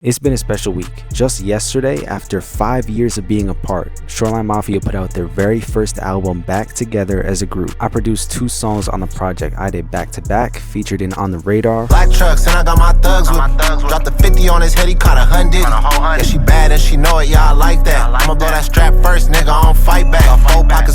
It's been a special week. Just yesterday, after 5 years of being apart, Shoreline Mafia put out their very first album back together as a group. I produced 2 songs on the project. I did back to back, featured in On the Radar. Black trucks and I got my thugs with me. Dropped the 50 on his head, he caught 100. Yeah, she bad and she know it, yeah, I like that. I'ma blow that strap first, nigga, I don't fight back.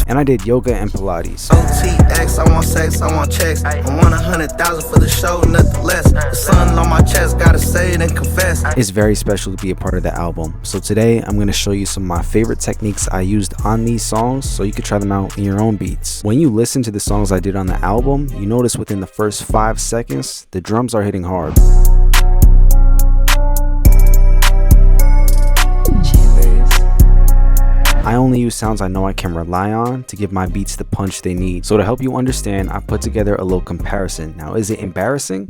And I did yoga and Pilates. OTX, I want sex, I want checks. I want 100,000 for the show, nothing less. The sun on my chest, gotta say it and confess. It's very special to be a part of the album. So today I'm going to show you some of my favorite techniques I used on these songs so you could try them out in your own beats. When you listen to the songs I did on the album, you notice within the first 5 seconds, the drums are hitting hard. I only use sounds I know I can rely on to give my beats the punch they need. So to help you understand, I put together a little comparison. Now, is it embarrassing?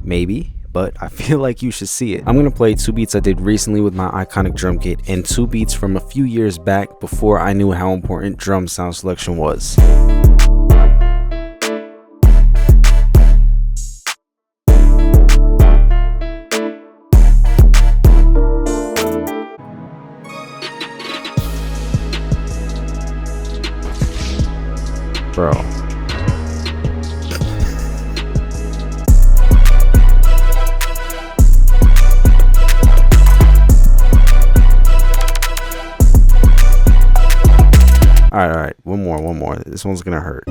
Maybe, but I feel like you should see it. I'm gonna play 2 beats I did recently with my iconic drum kit and 2 beats from a few years back before I knew how important drum sound selection was. Bro. All right, one more. This one's gonna hurt.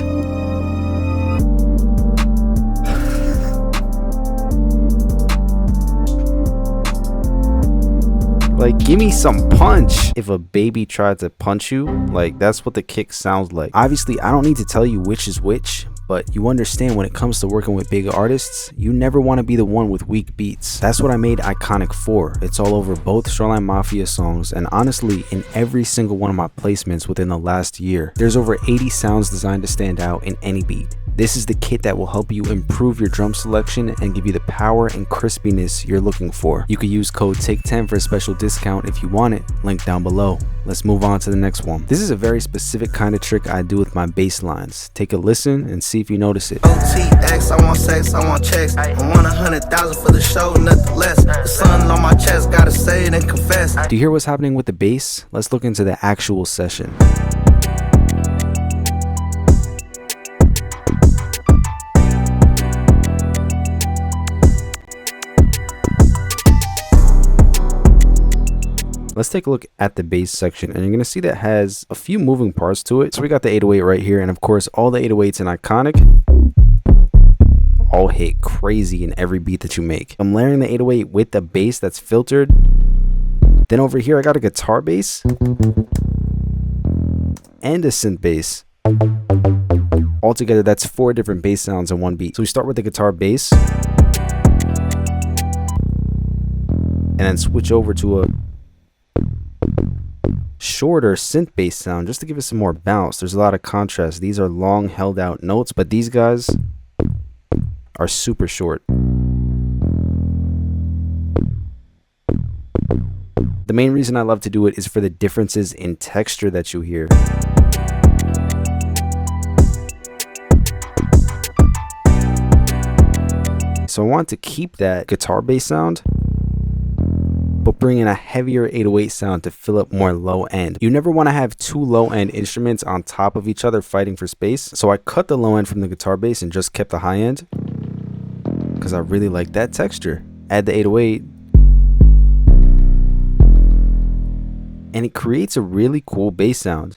Like, give me some punch. If a baby tried to punch you, like, that's what the kick sounds like. Obviously, I don't need to tell you which is which, but you understand when it comes to working with big artists, you never want to be the one with weak beats. That's what I made Iconic for. It's all over both Shoreline Mafia songs and honestly in every single one of my placements within the last year. There's over 80 sounds designed to stand out in any beat. This is the kit that will help you improve your drum selection and give you the power and crispiness you're looking for. You could use code TAKE10 for a special discount if you want it, link down below. Let's move on to the next one. This is a very specific kind of trick I do with my bass lines. Take a listen and see if you notice it. OTX, I want sex, I want checks. I want 100,000 for the show, nothing less. The sun on my chest, gotta say it and confess. Do you hear what's happening with the bass? Let's look into the actual session. Let's take a look at the bass section, and you're going to see that has a few moving parts to it. So we got the 808 right here, and of course all the 808s in Iconic all hit crazy in every beat that you make. I'm layering the 808 with the bass that's filtered. Then over here I got a guitar bass and a synth bass. Altogether that's 4 different bass sounds in one beat. So we start with the guitar bass and then switch over to a shorter synth bass sound just to give it some more bounce. There's a lot of contrast. These are long held out notes, but these guys are super short. The main reason I love to do it is for the differences in texture that you hear. So I want to keep that guitar bass sound, but bring in a heavier 808 sound to fill up more low end. You never want to have 2 low end instruments on top of each other fighting for space. So I cut the low end from the guitar bass and just kept the high end because I really like that texture. Add the 808 and it creates a really cool bass sound.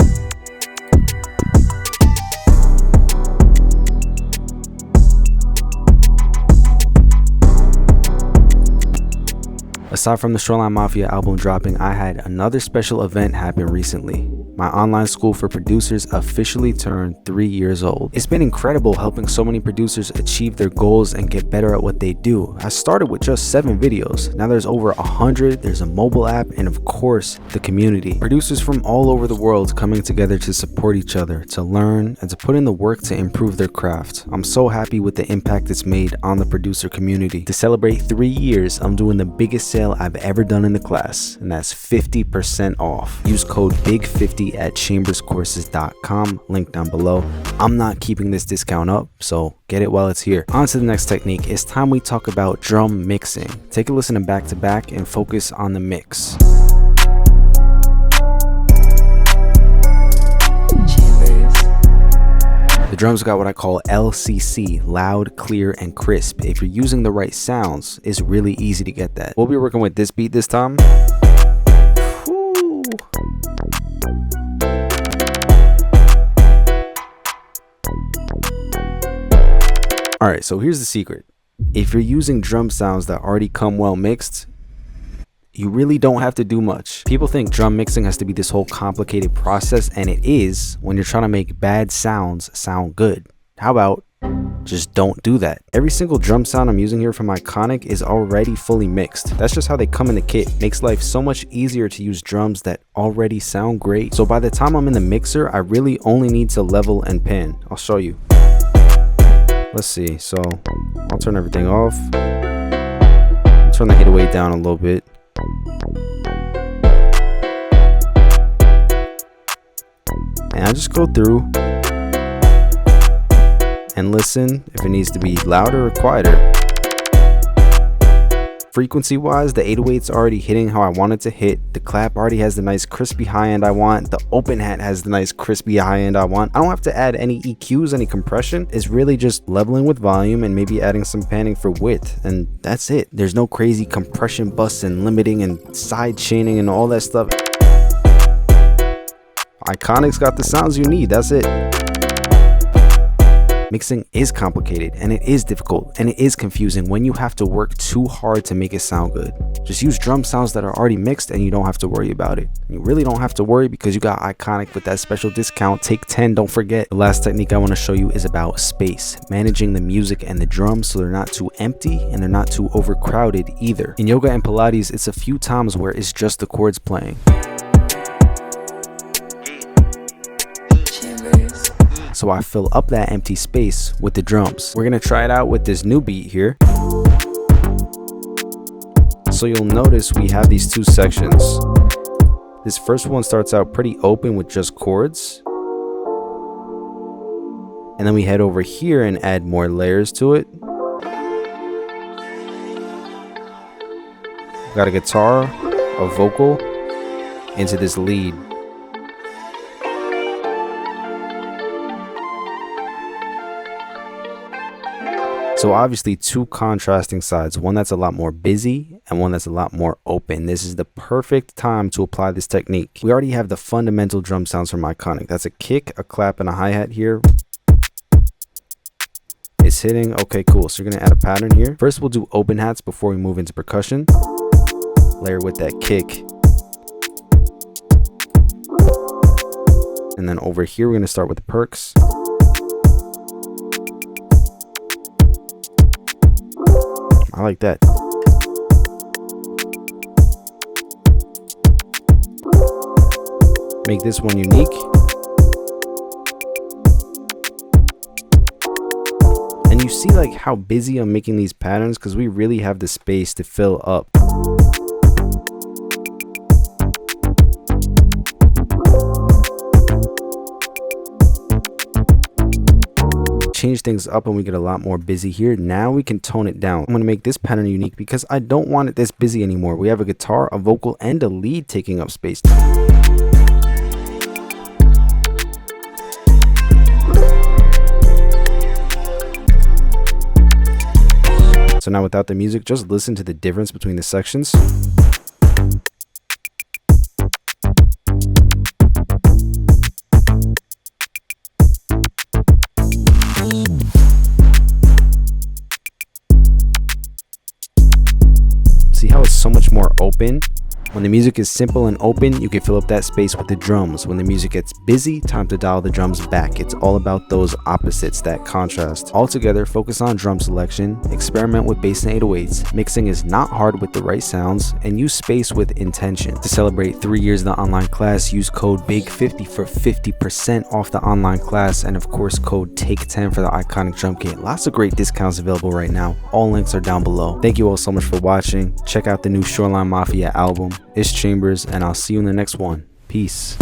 Aside from the Shoreline Mafia album dropping, I had another special event happen recently. My online school for producers officially turned 3 years old. It's been incredible helping so many producers achieve their goals and get better at what they do. I started with just 7 videos. Now there's over 100, there's a mobile app, and of course, the community. Producers from all over the world coming together to support each other, to learn, and to put in the work to improve their craft. I'm so happy with the impact it's made on the producer community. To celebrate 3 years, I'm doing the biggest sale I've ever done in the class, and that's 50% off. Use code BIG50 50 at chamberscourses.com, link down below. I'm not keeping this discount up, so get it while it's here. On to the next technique. It's time we talk about drum mixing. Take a listen to back to back and focus on the mix. The drums got what I call LCC, loud, clear, and crisp. If you're using the right sounds, it's really easy to get that. We'll be working with this beat this time. Whew. Alright, so here's the secret. If you're using drum sounds that already come well mixed, you really don't have to do much. People think drum mixing has to be this whole complicated process, and it is when you're trying to make bad sounds sound good. How about just don't do that? Every single drum sound I'm using here from Iconic is already fully mixed. That's just how they come in the kit. Makes life so much easier to use drums that already sound great. So by the time I'm in the mixer, I really only need to level and pan. I'll show you. Let's see. So I'll turn everything off. Turn the 808 down a little bit. And I just go through and listen if it needs to be louder or quieter. Frequency wise, the 808's already hitting how I want it to hit. The clap already has the nice crispy high end I want. The open hat has the nice crispy high end I want. I don't have to add any EQs, any compression. It's really just leveling with volume and maybe adding some panning for width, and that's it. There's no crazy compression busts and limiting and side chaining and all that stuff. Iconic's got the sounds you need, that's it. Mixing is complicated, and it is difficult, and it is confusing when you have to work too hard to make it sound good. Just use drum sounds that are already mixed and you don't have to worry about it. You really don't have to worry because you got Iconic with that special discount. Take 10, don't forget. The last technique I want to show you is about space, managing the music and the drums so they're not too empty and they're not too overcrowded either. In yoga and Pilates, it's a few times where it's just the chords playing. So I fill up that empty space with the drums. We're gonna try it out with this new beat here. So you'll notice we have these two sections. This first one starts out pretty open with just chords. And then we head over here and add more layers to it. Got a guitar, a vocal, into this lead. So obviously two contrasting sides, one that's a lot more busy and one that's a lot more open. This is the perfect time to apply this technique. We already have the fundamental drum sounds from Iconic. That's a kick, a clap, and a hi-hat here. It's hitting. Okay, cool. So you're gonna add a pattern here. First we'll do open hats before we move into percussion. Layer with that kick. And then over here we're gonna start with the perks. I like that. Make this one unique. And you see like how busy I'm making these patterns because we really have the space to fill up. Change things up and we get a lot more busy here. Now we can tone it down. I'm going to make this pattern unique because I don't want it this busy anymore. We have a guitar, a vocal, and a lead taking up space. So now without the music, just listen to the difference between the sections. See how it's so much more open? When the music is simple and open, you can fill up that space with the drums. When the music gets busy, time to dial the drums back. It's all about those opposites, that contrast. Altogether, focus on drum selection, experiment with bass and 808s. Mixing is not hard with the right sounds, and use space with intention. To celebrate 3 years of the online class, use code BIG50 for 50% off the online class, and of course code TAKE10 for the Iconic drum kit. Lots of great discounts available right now. All links are down below. Thank you all so much for watching. Check out the new Shoreline Mafia album. It's Chambers, and I'll see you in the next one. Peace.